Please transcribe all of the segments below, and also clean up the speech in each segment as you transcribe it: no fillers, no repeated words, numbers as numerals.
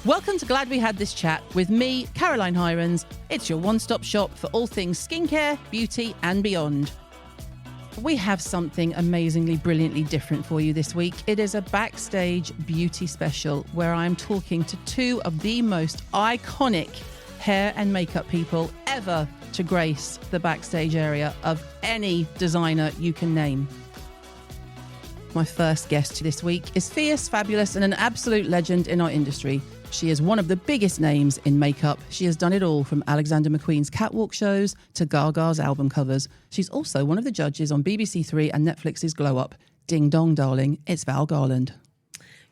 Welcome to Glad We Had This Chat with me, Caroline Hirons. It's your one-stop shop for all things skincare, beauty and beyond. We have something amazingly, brilliantly different for you this week. It is a Backstage beauty special where I'm talking to two of the most iconic hair and makeup people ever to grace the Backstage area of any designer you can name. My first guest this week is fierce, fabulous and an absolute legend in our industry. She is one of the biggest names in makeup. She has done it all from Alexander McQueen's catwalk shows to Gaga's album covers. She's also one of the judges on BBC Three and Netflix's Glow Up. Ding dong, darling, it's Val Garland.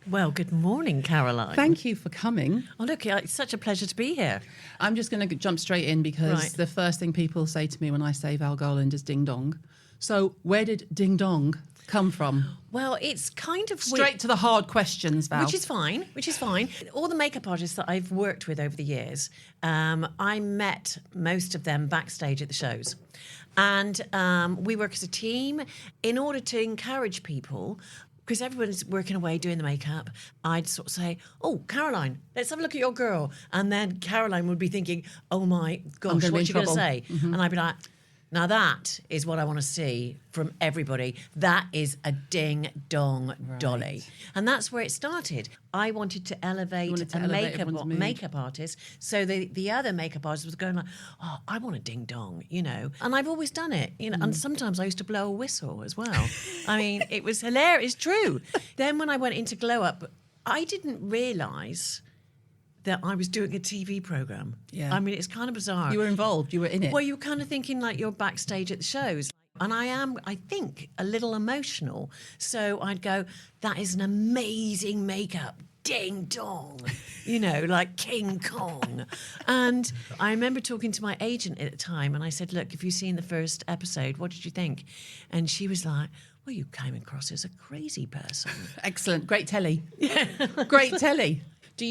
Well, good morning, Caroline. Thank you for coming. Oh, look, it's such a pleasure to be here. I'm just going to jump straight in because the first thing people say to me when I say Val Garland is ding dong. So where did ding dong come from? Well, it's kind of straight to the hard questions, Val. Which is fine. All the makeup artists that I've worked with over the years, I met most of them backstage at the shows. And we work as a team in order to encourage people, because everyone's working away doing the makeup. I'd sort of say, oh, Caroline, let's have a look at your girl. And then Caroline would be thinking, oh my gosh, what's she going to say? Mm-hmm. And I'd be like, now that is what I want to see from everybody. That is a ding-dong dolly. And that's where it started. I wanted to elevate makeup artist. So the other makeup artist was going like, oh, I want a ding-dong, you know. And I've always done it, you know. And sometimes I used to blow a whistle as well. I mean, it was hilarious. It's true. Then when I went into Glow Up, I didn't realise that I was doing a TV programme. Yeah. I mean, it's kind of bizarre. You were involved. You were in it. Well, you were kind of thinking like you're backstage at the shows. And I am, I think, a little emotional. So I'd go, that is an amazing makeup. Ding dong. You know, like King Kong. And I remember talking to my agent at the time and I said, look, have you seen the first episode? What did you think? And she was like, well, you came across as a crazy person. Excellent. Great telly. Yeah. Great telly. Do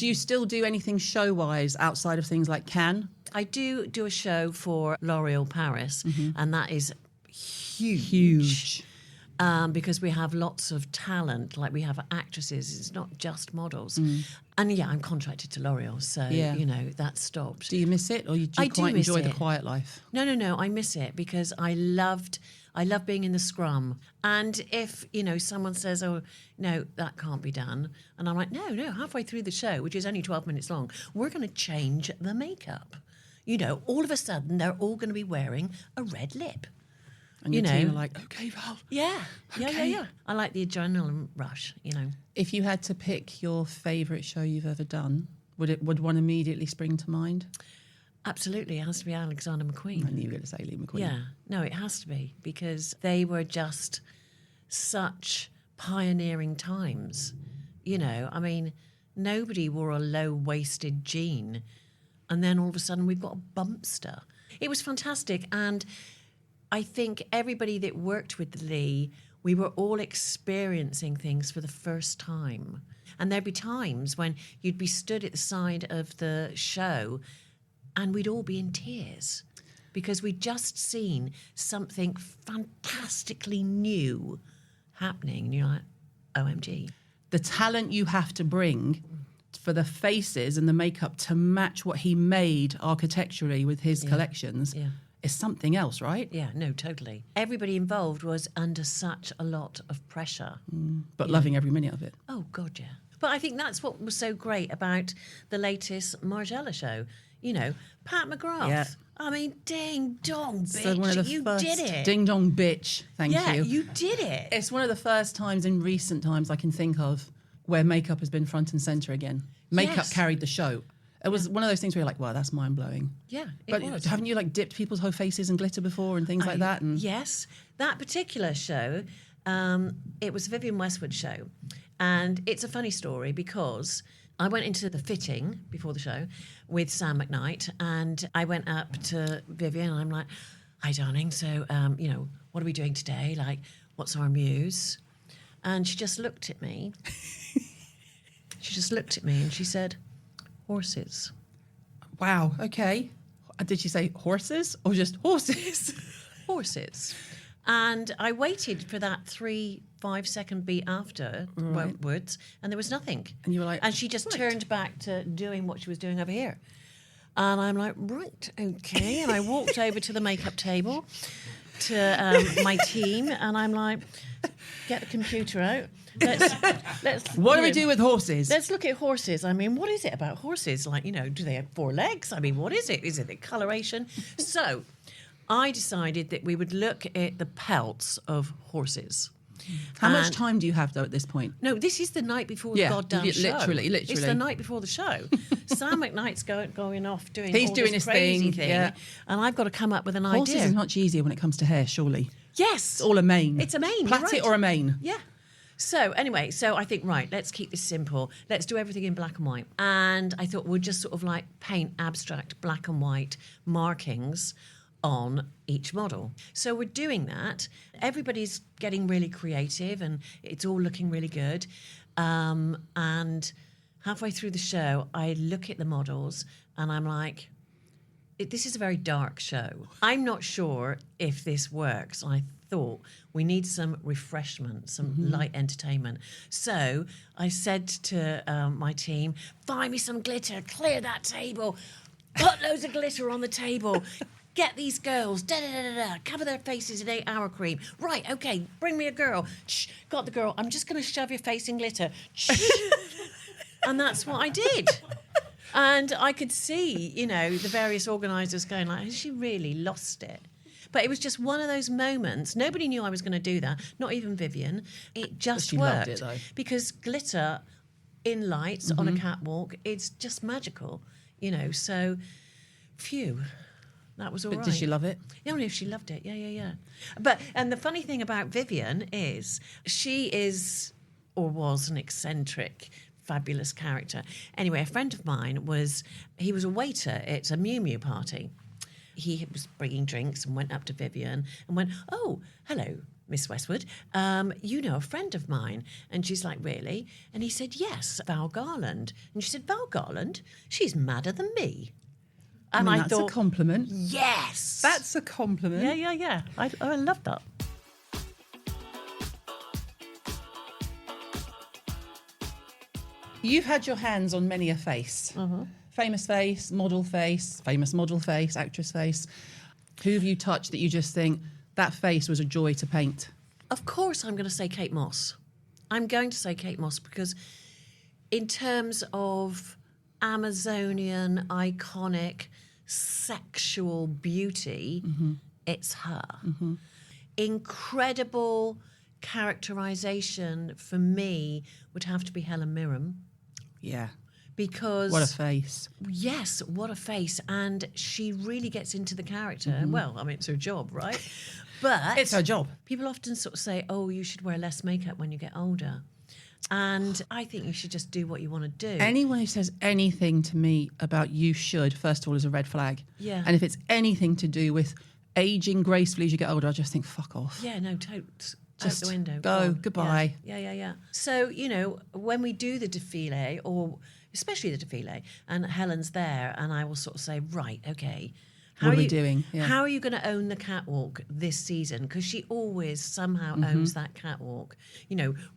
you still do anything show-wise outside of things like Cannes? I do a show for L'Oréal Paris, and that is huge. Because we have lots of talent, like we have actresses, it's not just models. And yeah, I'm contracted to L'Oréal, so, you know, that stopped. Do you miss it, or do you quite enjoy the quiet life? No, I miss it because I love being in the scrum. And if, you know, someone says, oh, no, that can't be done. And I'm like, no, halfway through the show, which is only 12 minutes long, we're going to change the makeup. You know, all of a sudden, they're all going to be wearing a red lip. And your team are like, okay, Val. Yeah. Okay. Yeah. I like the adrenaline rush, you know. If you had to pick your favourite show you've ever done, would one immediately spring to mind? Absolutely, it has to be Alexander McQueen. I knew you were going to say Lee McQueen. Yeah, no, it has to be because they were just such pioneering times. You know, I mean, nobody wore a low-waisted jean and then all of a sudden we've got a bumpster. It was fantastic, and I think everybody that worked with Lee, we were all experiencing things for the first time. And there'd be times when you'd be stood at the side of the show and we'd all be in tears because we'd just seen something fantastically new happening. And you're like, OMG. The talent you have to bring for the faces and the makeup to match what he made architecturally with his collections is something else, right? Yeah, no, totally. Everybody involved was under such a lot of pressure. But loving every minute of it. Oh, God, yeah. But I think that's what was so great about the latest Margiela show. You know, Pat McGrath. Yeah. I mean, ding dong, bitch. So one of the you first did it. Ding dong, bitch. Thank you. Yeah, you did it. It's one of the first times in recent times I can think of where makeup has been front and centre again. Makeup carried the show. It was one of those things where you're like, wow, that's mind-blowing. Yeah, but was. Haven't you, like, dipped people's whole faces in glitter before and things like that? And yes. That particular show, it was a Vivienne Westwood show. And it's a funny story because I went into the fitting before the show with Sam McKnight, and I went up to Vivienne and I'm like, hi, darling, so, you know, what are we doing today? Like, what's our muse? And she just looked at me. And she said, horses. Wow, okay. Did she say horses or just horses? Horses. And I waited for that 3 5-second beat afterwards, and there was nothing. And you were like, and she just turned back to doing what she was doing over here. And I'm like, right, okay. And I walked over to the makeup table to my team, and I'm like, get the computer out. Let's. What do we do with horses? Let's look at horses. I mean, what is it about horses? Like, do they have 4 legs? I mean, what is it? Is it the coloration? So I decided that we would look at the pelts of horses. How much time do you have, though, at this point? No, this is the night before the goddamn show. Literally. It's the night before the show. Sam McKnight's going off doing He's all doing this his crazy thing, yeah. and I've got to come up with an Horses idea. is much easier when it comes to hair, surely. Yes. It's all a mane. It's a mane. Plait right. it or a mane. Yeah. So anyway, I think, right, let's keep this simple. Let's do everything in black and white. And I thought we'll just sort of like paint abstract black and white markings on each model. So we're doing that. Everybody's getting really creative and it's all looking really good. And halfway through the show, I look at the models and I'm like, this is a very dark show. I'm not sure if this works. I thought we need some refreshment, some light entertainment. So I said to my team, find me some glitter, clear that table, put loads of glitter on the table. Get these girls, cover their faces in 8-hour cream. Right, okay, bring me a girl. Shh, got the girl. I'm just going to shove your face in glitter. Shh. And that's what I did. And I could see, the various organisers going like, has she really lost it? But it was just one of those moments. Nobody knew I was going to do that, not even Vivienne. It just worked. Loved it, though. Because glitter in lights on a catwalk, it's just magical, so phew. That was all right. Did she love it? Yeah, only if she loved it. Yeah. And the funny thing about Vivienne is she is or was an eccentric, fabulous character. Anyway, a friend of mine was a waiter at a Miu Miu party. He was bringing drinks and went up to Vivienne and went, oh, hello, Miss Westwood, a friend of mine. And she's like, really? And he said, yes, Val Garland. And she said, Val Garland? She's madder than me. And I that's thought, a compliment. yes. That's a compliment. Yeah. I love that. You've had your hands on many a face. Famous face, famous model face, actress face. Who have you touched that you just think, that face was a joy to paint? Of course I'm going to say Kate Moss. I'm going to say Kate Moss because in terms of Amazonian, iconic, sexual beauty, it's her. Incredible characterization for me would have to be Helen Mirren. Yeah. Because what a face. Yes, what a face. And she really gets into the character. Well, I mean, it's her job, right? But it's her job. People often sort of say, oh, you should wear less makeup when you get older. And I think you should just do what you want to do. Anyone who says anything to me about you should, first of all, is a red flag. Yeah. And if it's anything to do with aging gracefully as you get older, I just think, fuck off. Yeah, no, totes. Just out the window. go, goodbye. Yeah. So, when we do the défilé, or especially the défilé, and Helen's there, and I will sort of say, right, okay. What are we doing? Yeah. How are you going to own the catwalk this season? Because she always somehow owns that catwalk,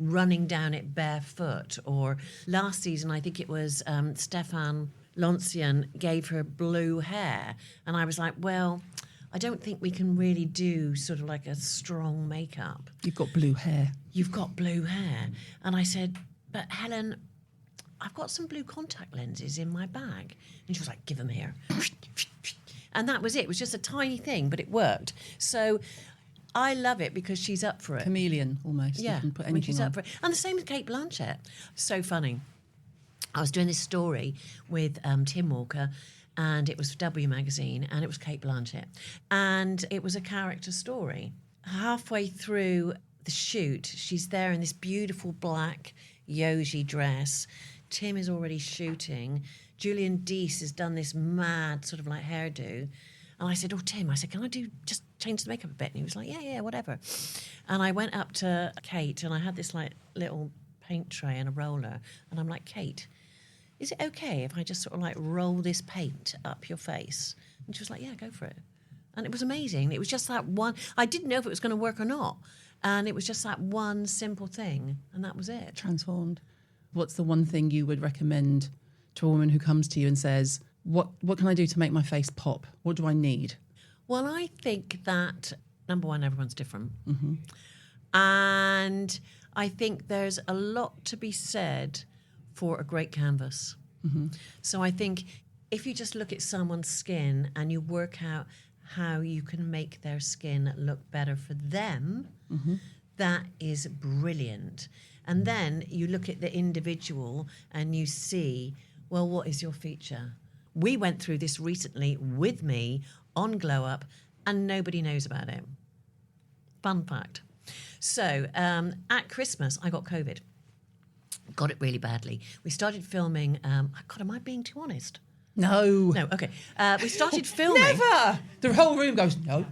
running down it barefoot. Or last season, I think it was Stefan Lancian gave her blue hair. And I was like, well, I don't think we can really do sort of like a strong makeup. You've got blue hair. You've got blue hair. And I said, but Helen, I've got some blue contact lenses in my bag. And she was like, give them here. And that was it. It was just a tiny thing, but it worked. So I love it because she's up for it. Chameleon, almost. Yeah, you can put when anything she's on. up for it. And the same with Kate Blanchett. So funny. I was doing this story with Tim Walker, and it was for W Magazine, and it was Kate Blanchett. And it was a character story. Halfway through the shoot, she's there in this beautiful black Yoji dress. Tim is already shooting. Julian Deese has done this mad sort of like hairdo. And I said, oh, Tim, can I just change the makeup a bit? And he was like, yeah, whatever. And I went up to Kate and I had this like little paint tray and a roller. And I'm like, Kate, is it okay if I just sort of like roll this paint up your face? And she was like, yeah, go for it. And it was amazing. It was just that one. I didn't know if it was going to work or not. And it was just that one simple thing, and that was it. Transformed. What's the one thing you would recommend to a woman who comes to you and says, what can I do to make my face pop? What do I need? Well, I think that, number one, everyone's different. Mm-hmm. And I think there's a lot to be said for a great canvas. Mm-hmm. So I think if you just look at someone's skin and you work out how you can make their skin look better for them, that is brilliant. And then you look at the individual and you see, well, what is your feature? We went through this recently with me on Glow Up and nobody knows about it. Fun fact. So at Christmas, I got COVID. Got it really badly. We started filming. God, am I being too honest? No. No, okay. We started filming. Never! The whole room goes, no.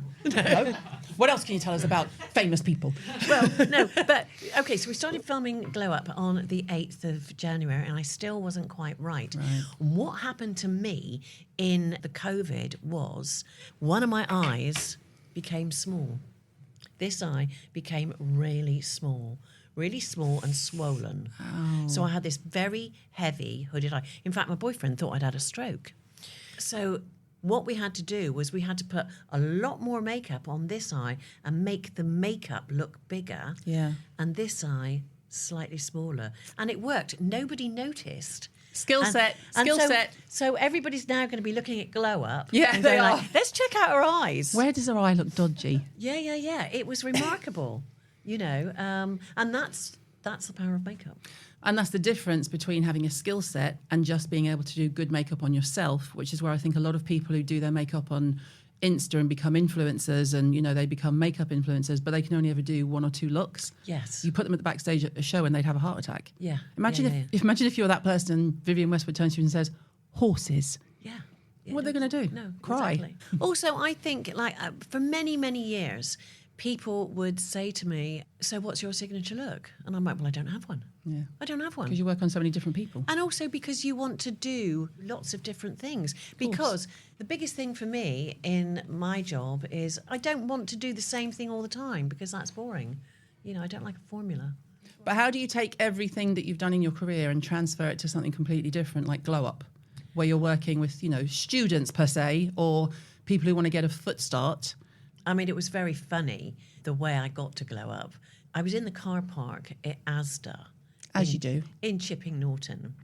What else can you tell us about famous people? Well, no, but okay, so we started filming Glow Up on the 8th of January and I still wasn't quite right. What happened to me in the COVID was one of my eyes became small. This eye became really small and swollen. Oh. So I had this very heavy hooded eye. In fact, my boyfriend thought I'd had a stroke. So what we had to do was we had to put a lot more makeup on this eye and make the makeup look bigger. Yeah. And this eye slightly smaller. And it worked. Nobody noticed. Skill set. So everybody's now going to be looking at Glow Up. Yeah, and they going are. like, let's check out her eyes. Where does her eye look dodgy? Yeah. It was remarkable, you know. And that's the power of makeup. And that's the difference between having a skill set and just being able to do good makeup on yourself, which is where I think a lot of people who do their makeup on Insta and become influencers and, you know, they become makeup influencers, but they can only ever do one or two looks. Yes. You put them at the backstage at a show and they'd have a heart attack. Yeah. Imagine if you're that person and Vivienne Westwood turns to you and says, horses. Yeah. What are they going to do? No. Cry. Exactly. Also, I think, like, for many, many years, people would say to me, so what's your signature look? And I'm like, well, I don't have one. Yeah. I don't have one. Because you work on so many different people. And also because you want to do lots of different things. Because the biggest thing for me in my job is I don't want to do the same thing all the time because that's boring. You know, I don't like a formula. But how do you take everything that you've done in your career and transfer it to something completely different, like Glow Up, where you're working with, you know, students per se, or people who want to get a foot start? I mean, it was very funny the way I got to Glow Up. I was in the car park at Asda. As you do. In Chipping Norton.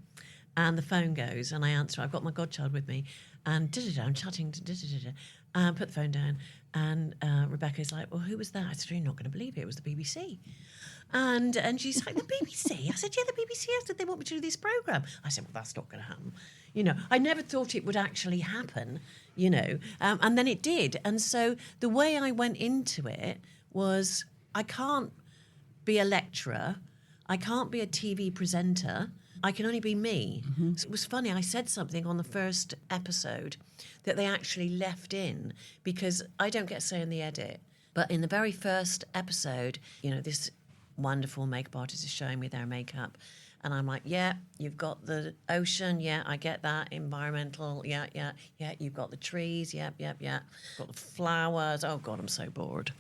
And the phone goes and I answer. I've got my godchild with me. And I'm chatting to put the phone down. And Rebecca's like, well, who was that? I said, you're not going to believe it. It was the BBC. And she's like, the BBC? I said, yeah, the BBC. I said, they want me to do this programme. I said, well, that's not going to happen. You know, I never thought it would actually happen, you know. And then it did. And so the way I went into it was I can't be a lecturer. I can't be a TV presenter. I can only be me. Mm-hmm. So it was funny. I said something on the first episode that they actually left in because I don't get a say in the edit. But in the very first episode, you know, this wonderful makeup artist is showing me their makeup. And I'm like, yeah, you've got the ocean. Yeah, I get that. Environmental. Yeah. You've got the trees. Yep. Got the flowers. Oh, God, I'm so bored.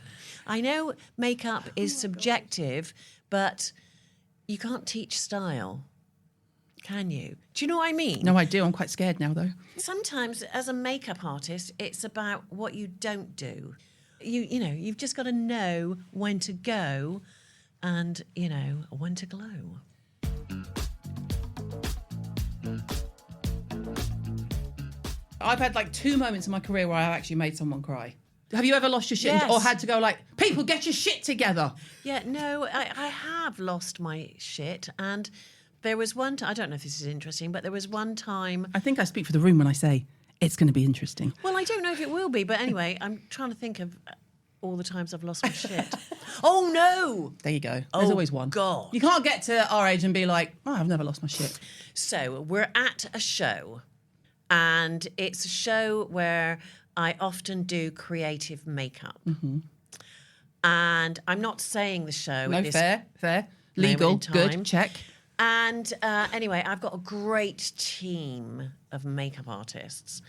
I know makeup is subjective, but you can't teach style, can you? Do you know what I mean? No, I do. I'm quite scared now, though. Sometimes, as a makeup artist, it's about what you don't do. You know, you've just got to know when to go and, you know, when to glow. I've had like 2 moments in my career where I've actually made someone cry. Have you ever lost your shit Yes. or had to go like, people, get your shit together? Yeah, no, I have lost my shit. And there was one time, I don't know if this is interesting, but there was one time. I think I speak for the room when I say it's going to be interesting. Well, I don't know if it will be, but anyway, I'm trying to think of all the times I've lost my shit. Oh, no! There you go. There's always one. God. You can't get to our age and be like, oh, I've never lost my shit. So we're at a show, and it's a show where I often do creative makeup. Mm-hmm. And I'm not saying the show. No, fair. Legal, good, check. And anyway, I've got a great team of makeup artists.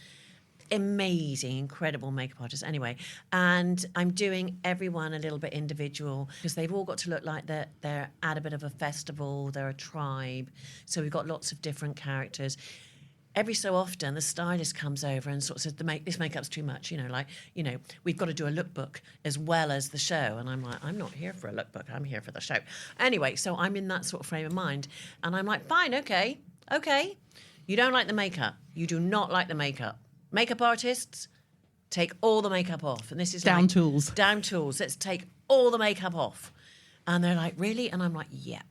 amazing, incredible makeup artists. Anyway, and I'm doing everyone a little bit individual because they've all got to look like they're at a bit of a festival, they're a tribe. So we've got lots of different characters. Every so often, the stylist comes over and sort of says, this makeup's too much, we've got to do a lookbook as well as the show. And I'm like, I'm not here for a lookbook, I'm here for the show. Anyway, so I'm in that sort of frame of mind. And I'm like, fine, okay. You don't like the makeup. You do not like the makeup. Makeup artists, take all the makeup off. And this is Down tools. Down tools. Let's take all the makeup off. And they're like, really? And I'm like, yeah.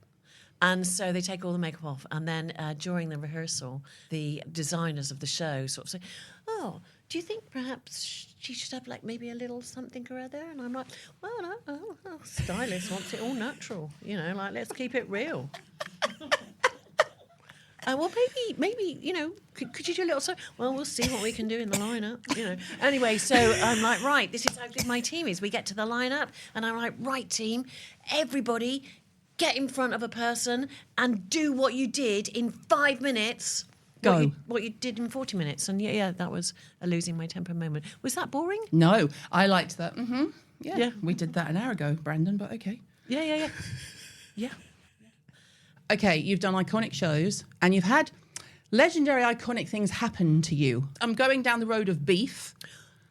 And so they take all the makeup off. And then during the rehearsal, the designers of the show sort of say, oh, do you think perhaps she should have like maybe a little something or other? And I'm like, well, no, stylist wants it all natural. Let's keep it real. Well, maybe, could you do a little... Well, we'll see what we can do in the lineup, Anyway, so I'm like, right, this is how good my team is. We get to the lineup, and I'm like, right, team, everybody get in front of a person and do what you did in 5 minutes. Go. What you did in 40 minutes. And yeah, that was a losing my temper moment. Was that boring? No, I liked that. Mm-hmm. Yeah. We did that an hour ago, Brandon, but okay. Yeah. Okay, you've done iconic shows and you've had legendary iconic things happen to you. I'm going down the road of beef.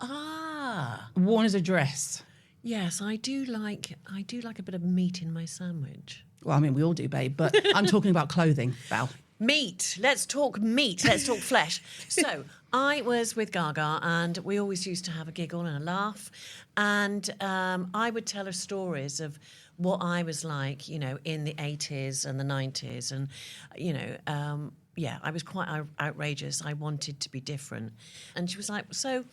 Worn as a dress. Yes, I do like a bit of meat in my sandwich. Well, I mean, we all do, babe, but I'm talking about clothing, Val. Meat. Let's talk meat. Let's talk flesh. So I was with Gaga and we always used to have a giggle and a laugh. And I would tell her stories of what I was like, in the 80s and the 90s. And, I was quite outrageous. I wanted to be different. And she was like, so,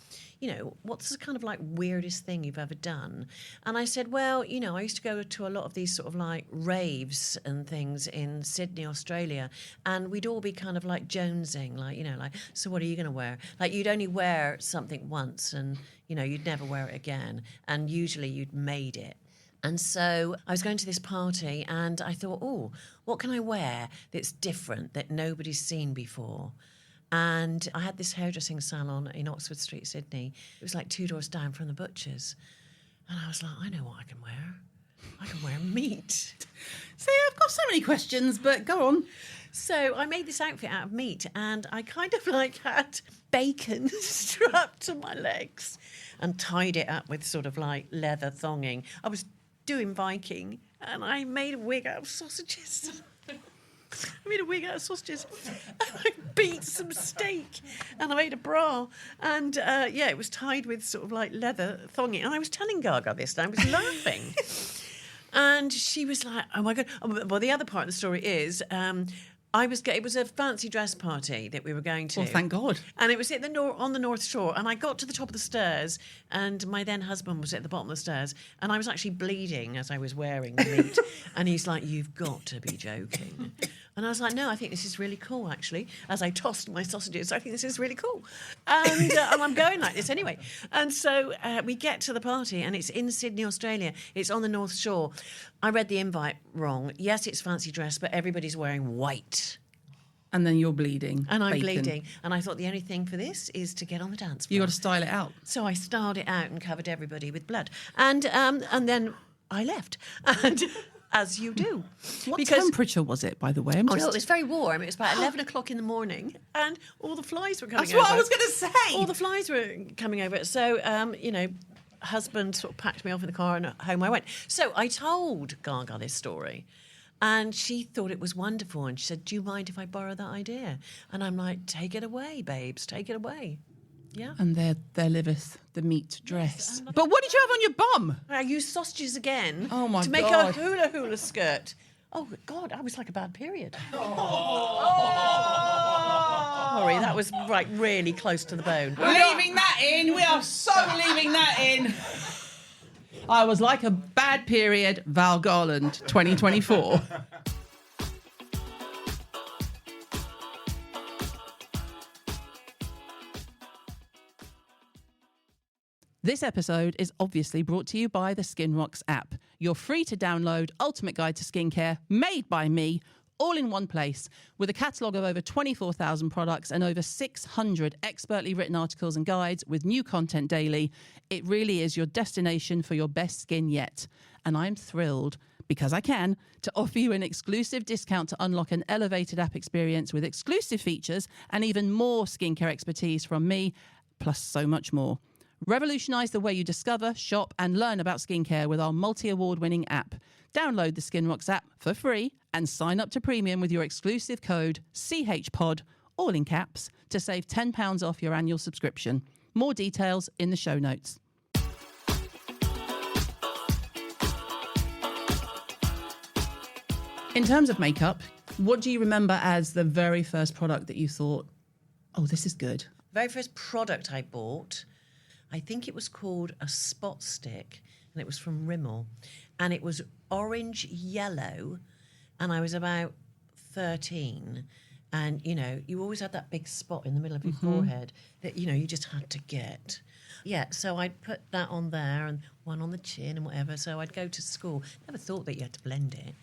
what's the kind of like weirdest thing you've ever done? And I said, well, I used to go to a lot of these sort of like raves and things in Sydney, Australia. And we'd all be kind of like jonesing, like, so what are you going to wear? Like you'd only wear something once and, you'd never wear it again. And usually you'd made it. And so I was going to this party and I thought, oh, what can I wear that's different, that nobody's seen before? And I had this hairdressing salon in Oxford Street, Sydney. It was like 2 doors down from the butcher's. And I was like, I know what I can wear. I can wear meat. See, I've got so many questions, but go on. So I made this outfit out of meat and I kind of like had bacon strapped to my legs and tied it up with sort of like leather thonging. I was doing Viking and I made a wig out of sausages. And I beat some steak and I made a bra and it was tied with sort of like leather thonging. And I was telling Gaga this and I was laughing. And she was like, oh my God. Well, the other part of the story is it was a fancy dress party that we were going to. Well, thank God. And it was on the North Shore. And I got to the top of the stairs and my then husband was at the bottom of the stairs. And I was actually bleeding as I was wearing the meat. And he's like, you've got to be joking. And I was like, no, I think this is really cool, actually. As I tossed my sausages, I think this is really cool. And I'm going like this anyway. And so we get to the party, and it's in Sydney, Australia. It's on the North Shore. I read the invite wrong. Yes, it's fancy dress, but everybody's wearing white. And then you're bleeding. And I'm bacon. bleeding. And I thought the only thing for this is to get on the dance floor. You got to style it out. So I styled it out and covered everybody with blood. And then I left. And... as you do. What temperature was it, by the way? It was very warm. It was about 11 o'clock in the morning and all the flies were coming over. That's what I was going to say. All the flies were coming over. So, husband sort of packed me off in the car and home I went. So I told Gaga this story and she thought it was wonderful. And she said, do you mind if I borrow that idea? And I'm like, take it away, babes, take it away. Yeah. And there liveth the meat dress. Yes, but what did you have on your bum? I used sausages again to make a hula skirt. Oh, God, I was like a bad period. Sorry, that was like really close to the bone. We're leaving that in. We are so leaving that in. I was like a bad period, Val Garland, 2024. This episode is obviously brought to you by the Skinrocks app, your free to download ultimate guide to skincare made by me, all in one place, with a catalogue of over 24,000 products and over 600 expertly written articles and guides with new content daily. It really is your destination for your best skin yet. And I'm thrilled, because I can, to offer you an exclusive discount to unlock an elevated app experience with exclusive features and even more skincare expertise from me, plus so much more. Revolutionise the way you discover, shop and learn about skincare with our multi-award-winning app. Download the SkinRocks app for free and sign up to Premium with your exclusive code CHPOD, all in caps, to save £10 off your annual subscription. More details in the show notes. In terms of makeup, what do you remember as the very first product that you thought, oh, this is good? Very first product I bought, I think it was called a spot stick, and it was from Rimmel, and it was orange yellow, and I was about 13, and you always had that big spot in the middle of your forehead that you just had to get. Yeah, so I'd put that on there and one on the chin and whatever. So I'd go to school. Never thought that you had to blend it.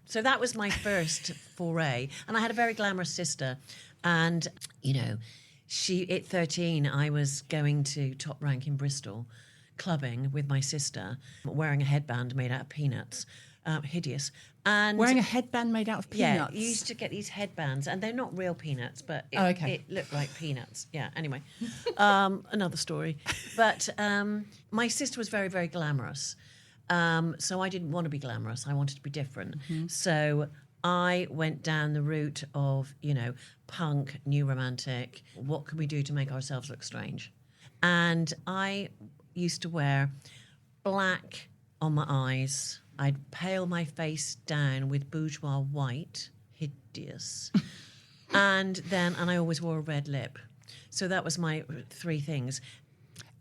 So that was my first foray. And I had a very glamorous sister. And, at 13, I was going to Top Rank in Bristol, clubbing with my sister, wearing a headband made out of peanuts. Hideous. And wearing a headband made out of peanuts? Yeah, you used to get these headbands, and they're not real peanuts, but it looked like peanuts. Yeah, anyway. Another story. But my sister was very, very glamorous. So I didn't want to be glamorous. I wanted to be different. So I went down the route of, punk, new romantic. What can we do to make ourselves look strange? And I used to wear black on my eyes. I'd pale my face down with bourgeois white. Hideous. and I always wore a red lip. So that was my three things.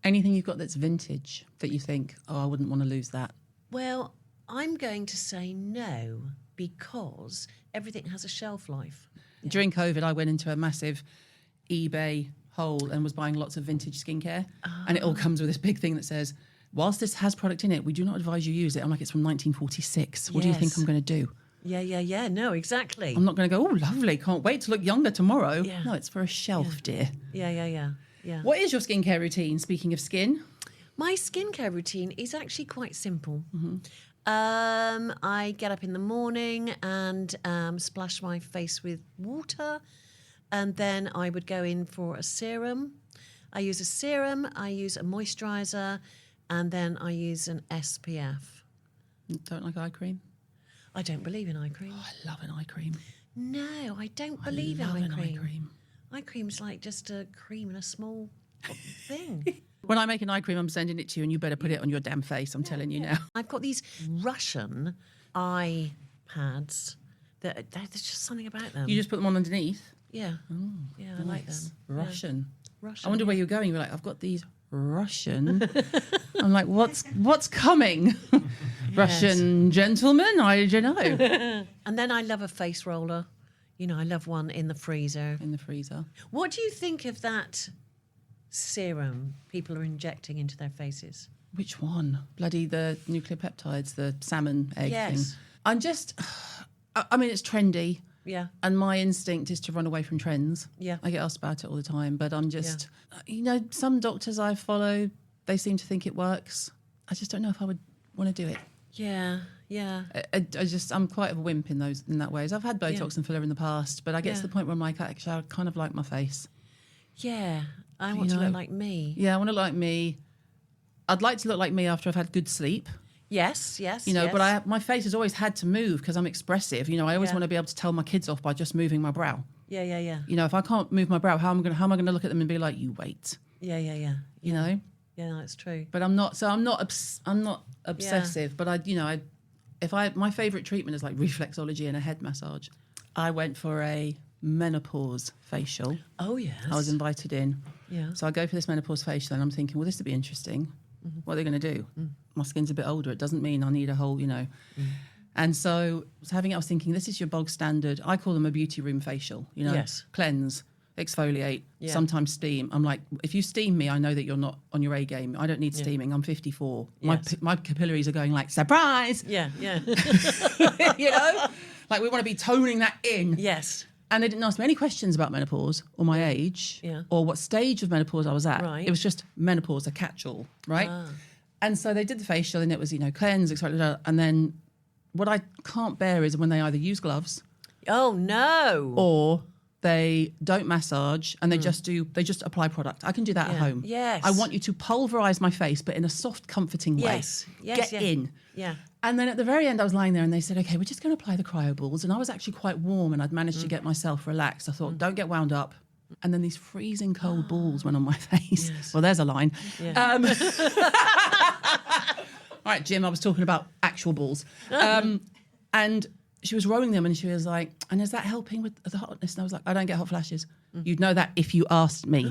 Anything you've got that's vintage that you think, oh, I wouldn't want to lose that? Well, I'm going to say no, because everything has a shelf life. Yeah. During COVID, I went into a massive eBay hole and was buying lots of vintage skincare. And it all comes with this big thing that says, whilst this has product in it, we do not advise you use it. I'm like, it's from 1946. What do you think I'm going to do? Yeah. No, exactly. I'm not going to go, oh, lovely, can't wait to look younger tomorrow. Yeah. No, it's for a shelf, dear. Yeah. What is your skincare routine, speaking of skin? My skincare routine is actually quite simple. I get up in the morning and splash my face with water, and then I would go in for a serum. I use a serum, I use a moisturiser, and then I use an SPF. Don't like eye cream? I don't believe in eye cream. Oh, I love an eye cream. No, I don't believe in eye cream. Eye cream's like just a cream in a small thing. When I make an eye cream, I'm sending it to you, and you better put it on your damn face. I'm telling you now. I've got these Russian eye pads. There's just something about them. You just put them on underneath? Yeah. Oh, yeah, I like them. Russian. Yeah. Russian. I wonder where you're going. You're like, I've got these Russian. I'm like, what's coming? Yes. Russian gentleman? I don't know. And then I love a face roller. I love one in the freezer. What do you think of that serum people are injecting into their faces? Which one? Bloody the nucleopeptides, the salmon egg thing. I mean, it's trendy. Yeah. And my instinct is to run away from trends. Yeah. I get asked about it all the time, but I'm just, some doctors I follow, they seem to think it works. I just don't know if I would want to do it. Yeah. I'm quite of a wimp in that ways. I've had Botox and filler in the past, but I get to the point where I'm like, actually, I kind of like my face. Yeah. I want to look like me. Yeah, I want to look like me. I'd like to look like me after I've had good sleep. Yes. But my face has always had to move because I'm expressive. I always want to be able to tell my kids off by just moving my brow. Yeah. If I can't move my brow, how am I going to look at them and be like, you wait? Yeah. You know? Yeah, that's true. But I'm not obsessive. Yeah. But my favourite treatment is like reflexology and a head massage. I went for a menopause facial. Oh, yes. I was invited in. Yeah. So I go for this menopause facial and I'm thinking, well, this would be interesting. Mm-hmm. What are they going to do? My skin's a bit older. It doesn't mean I need a whole, And so I was thinking, this is your bog standard. I call them a beauty room facial, Yes. Cleanse, exfoliate, sometimes steam. I'm like, if you steam me, I know that you're not on your A game. I don't need steaming. I'm 54. Yes. My capillaries are going like, surprise! Yeah. Like, we want to be toning that in. Yes. And they didn't ask me any questions about menopause or my age or what stage of menopause I was at. Right. It was just menopause, a catch-all, right? And so they did the facial and it was, cleanse, etc. And then what I can't bear is when they either use gloves Oh, no. or they don't massage and they just apply product. I can do that at home. Yes. I want you to pulverize my face, but in a soft, comforting way. Yes. Get in. Yeah. And then at the very end, I was lying there and they said, okay, we're just going to apply the cryo balls. And I was actually quite warm and I'd managed to get myself relaxed. I thought, don't get wound up. And then these freezing cold balls went on my face. Yes. Well, there's a line. Yeah. All right, Jim, I was talking about actual balls. And she was rolling them and she was like, and is that helping with the hotness? And I was like, I don't get hot flashes. You'd know that if you asked me.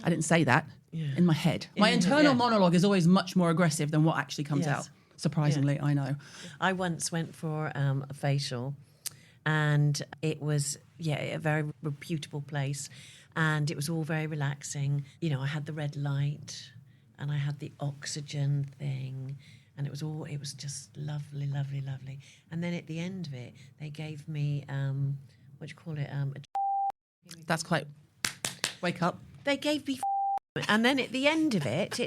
I didn't say that in my head. My internal monologue is always much more aggressive than what actually comes out. Surprisingly, I know. I once went for a facial and it was, a very reputable place and it was all very relaxing. I had the red light and I had the oxygen thing and it was just lovely, lovely, lovely. And then at the end of it, they gave me, what do you call it? That's quite, wake up. They gave me and then at the end of it,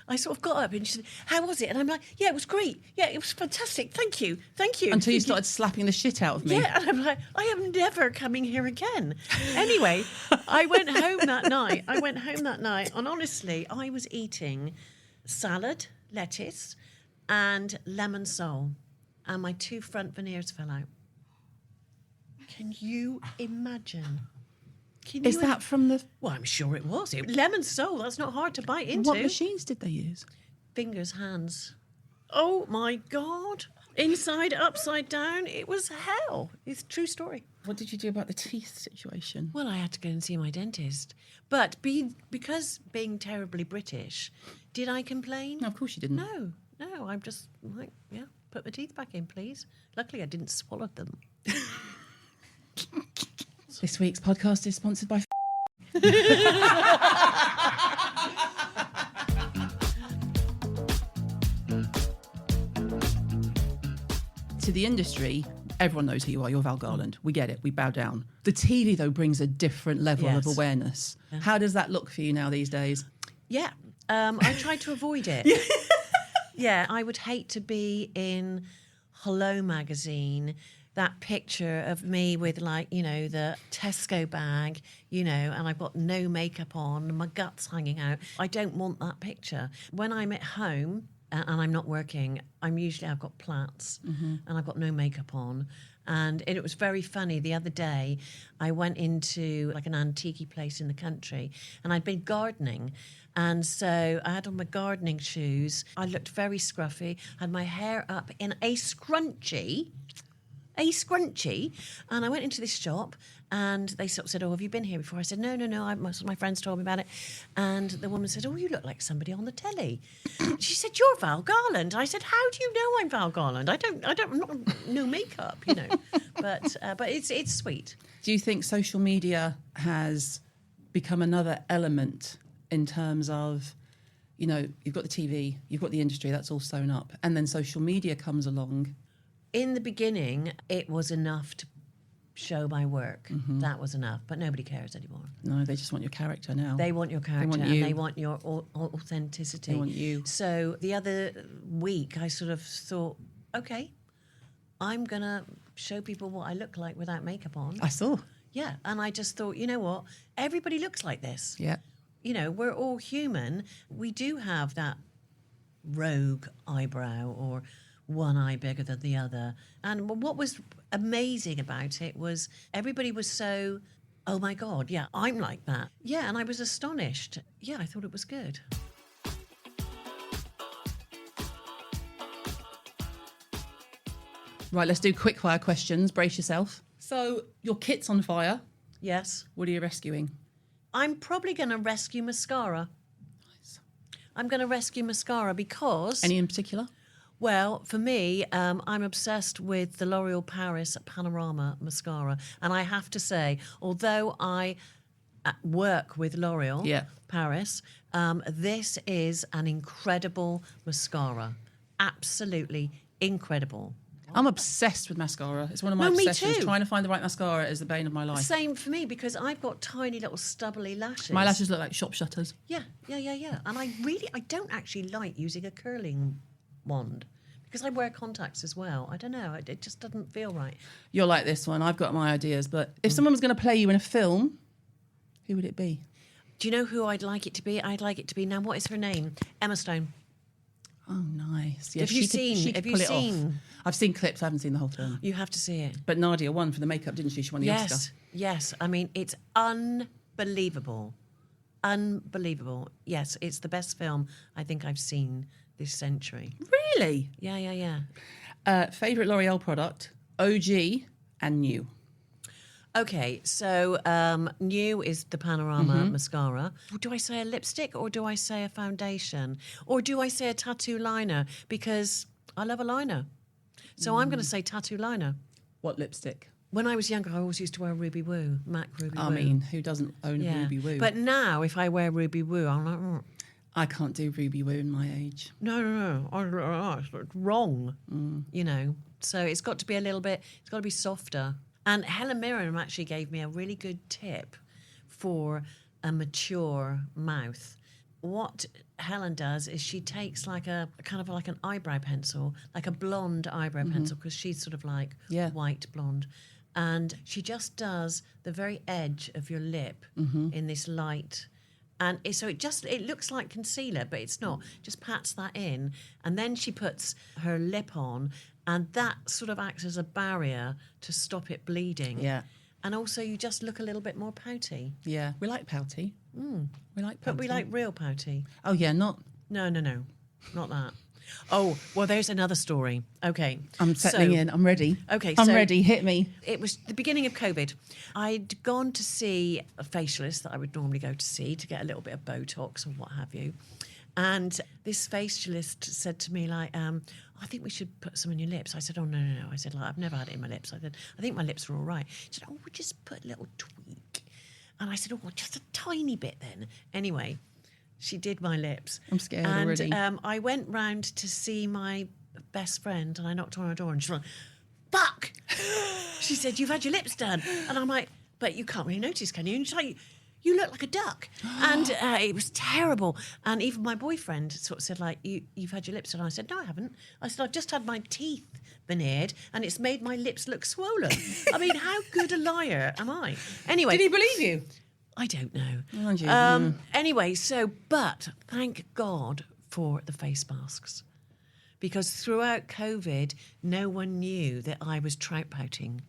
I sort of got up and she said, how was it? And I'm like, yeah, it was great. Yeah, it was fantastic. Thank you. Until you started slapping the shit out of me. Yeah, and I'm like, I am never coming here again. Anyway, I went home that night. And honestly, I was eating salad, lettuce, and lemon sole. And my 2 front veneers fell out. Can you imagine? Is that from the... Well, I'm sure it was. Lemon sole, that's not hard to bite into. What machines did they use? Fingers, hands. Oh, my God. Inside, upside down. It was hell. It's a true story. What did you do about the teeth situation? Well, I had to go and see my dentist. But because being terribly British, did I complain? No, of course you didn't. No, I'm just like, put my teeth back in, please. Luckily, I didn't swallow them. This week's podcast is sponsored by To the industry, everyone knows who you are. You're Val Garland. We get it. We bow down. The TV, though, brings a different level of awareness. Yeah. How does that look for you now these days? Yeah. I try to avoid it. Yeah, I would hate to be in Hello magazine, that picture of me with the Tesco bag, and I've got no makeup on, and my gut's hanging out. I don't want that picture. When I'm at home and I'm not working, I've got plaits and I've got no makeup on. And it was very funny. The other day, I went into an antique place in the country and I'd been gardening. And so I had on my gardening shoes. I looked very scruffy, had my hair up in a scrunchie. And I went into this shop and they sort of said, oh, have you been here before? I said, no, my friends told me about it. And the woman said, oh, you look like somebody on the telly. She said, you're Val Garland. I said, how do you know I'm Val Garland? I'm not no makeup, But it's sweet. Do you think social media has become another element in terms of, you've got the TV, you've got the industry, that's all sewn up, and then social media comes along? In the beginning, it was enough to show my work. Mm-hmm. That was enough, but nobody cares anymore. No, they just want your character now. They want your character and they want your authenticity. They want you. So the other week, I sort of thought, okay, I'm going to show people what I look like without makeup on. I saw. Yeah, and I just thought, you know what? Everybody looks like this. Yeah. We're all human. We do have that rogue eyebrow or one eye bigger than the other. And what was amazing about it was everybody was so, oh my God, yeah, I'm like that. Yeah, and I was astonished. Yeah, I thought it was good. Right, let's do quick fire questions. Brace yourself. So your kit's on fire. Yes. What are you rescuing? I'm probably going to rescue mascara. Nice. I'm going to rescue mascara because... Any in particular? Well, for me, I'm obsessed with the L'Oreal Paris Panorama mascara. And I have to say, although I work with L'Oreal Paris, this is an incredible mascara. Absolutely incredible. I'm obsessed with mascara. It's one of my Me obsessions. too. Trying to find the right mascara is the bane of my life. Same for me, because I've got tiny little stubbly lashes. My lashes look like shop shutters. Yeah. And I don't actually like using a curling wand because I wear contacts as well. I don't know. It just doesn't feel right. You're like this one. I've got my ideas. But if someone was going to play you in a film, who would it be? Do you know who I'd like it to be? I'd like it to be, now what is her name? Emma Stone. Oh, nice. Yeah, Have you seen? Off. I've seen clips. I haven't seen the whole film. You have to see it. But Nadia won for the makeup, didn't she? She won the Oscar. Yes. I mean, it's unbelievable. Unbelievable. Yes, it's the best film I think I've seen this century. Really? Yeah. Favourite L'Oreal product, OG and new. Okay, so new is the Panorama mascara. Do I say a lipstick or do I say a foundation? Or do I say a tattoo liner? Because I love a liner. So I'm going to say tattoo liner. What lipstick? When I was younger, I always used to wear Ruby Woo, MAC Ruby Woo. I mean, who doesn't own Ruby Woo? But now, if I wear Ruby Woo, I'm like, I can't do Ruby Woo in my age. No. It's wrong, you know. So it's got to be a little bit, it's got to be softer. And Helen Mirren actually gave me a really good tip for a mature mouth. What Helen does is she takes like a kind of like an eyebrow pencil, like a blonde eyebrow pencil, because she's sort of like white blonde. And she just does the very edge of your lip in this light. And it looks like concealer, but it's not. Just pats that in. And then she puts her lip on, and that sort of acts as a barrier to stop it bleeding. Yeah. And also you just look a little bit more pouty. Yeah. We like pouty. We like pouty. But we like real pouty. Oh, yeah, not... No. Not that. Oh, well, there's another story. Okay. I'm settling in. I'm ready. Okay. I'm ready. Hit me. It was the beginning of COVID. I'd gone to see a facialist that I would normally go to see to get a little bit of Botox or what have you. And this facialist said to me, like, I think we should put some in your lips. I said, oh, no. I said, like, I've never had it in my lips. I said, I think my lips are all right. She said, oh, we'll just put a little tweak. And I said, oh, just a tiny bit then. Anyway, she did my lips. I'm scared already. And I went round to see my best friend, and I knocked on her door, and she's like, fuck! She said, you've had your lips done. And I'm like, but you can't really notice, can you? And she's like, you look like a duck. And it was terrible. And even my boyfriend sort of said, like, you've had your lips done. And I said, no, I haven't. I said, I've just had my teeth veneered, and it's made my lips look swollen. I mean, how good a liar am I? Anyway. Did he believe you? I don't know. Anyway, but thank God for the face masks. Because throughout COVID, no one knew that I was trout pouting.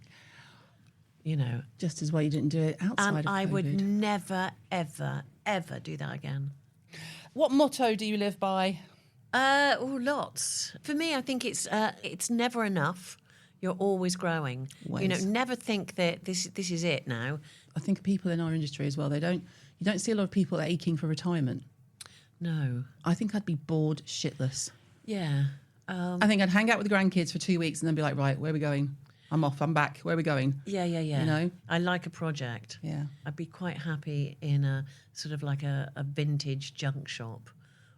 You know. Just as well you didn't do it outside of COVID. And I would never, ever, ever do that again. What motto do you live by? Lots. For me, I think it's never enough. You're always growing. Always. You know, never think that this is it now. I think people in our industry as well, you don't see a lot of people aching for retirement. No. I think I'd be bored shitless. Yeah. I think I'd hang out with the grandkids for 2 weeks and then be like, right, where are we going? I'm off, I'm back. Where are we going? Yeah. You know? I like a project. Yeah. I'd be quite happy in a sort of like a vintage junk shop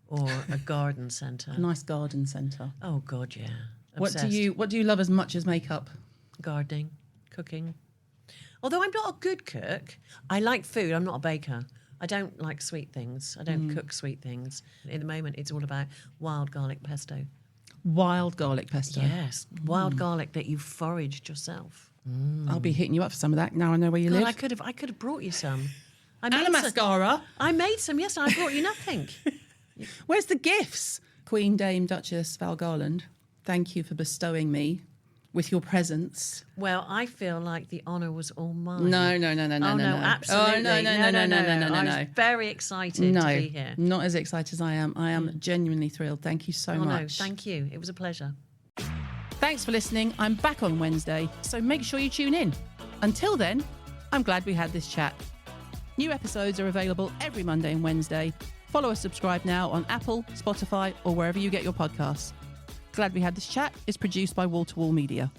or a garden centre. A nice garden centre. Oh, God, yeah. Obsessed. What do you love as much as makeup? Gardening, cooking. Although I'm not a good cook, I like food. I'm not a baker. I don't like sweet things. I don't cook sweet things. At the moment, it's all about wild garlic pesto. Wild garlic pesto? Yes. Wild garlic that you foraged yourself. I'll be hitting you up for some of that now I know where you live. I could have brought you some. And a mascara. I made some, yes, and I brought you nothing. Where's the gifts? Queen, Dame, Duchess, Val Garland, thank you for bestowing me with your presence. Well, I feel like the honour was all mine. No. Oh, no, absolutely. Oh, no. I was very excited to be here. Not as excited as I am. I am genuinely thrilled. Thank you so much. No, thank you. It was a pleasure. Thanks for listening. I'm back on Wednesday, so make sure you tune in. Until then, I'm glad we had this chat. New episodes are available every Monday and Wednesday. Follow or subscribe now on Apple, Spotify, or wherever you get your podcasts. Glad We Had This Chat is produced by Wall to Wall Media.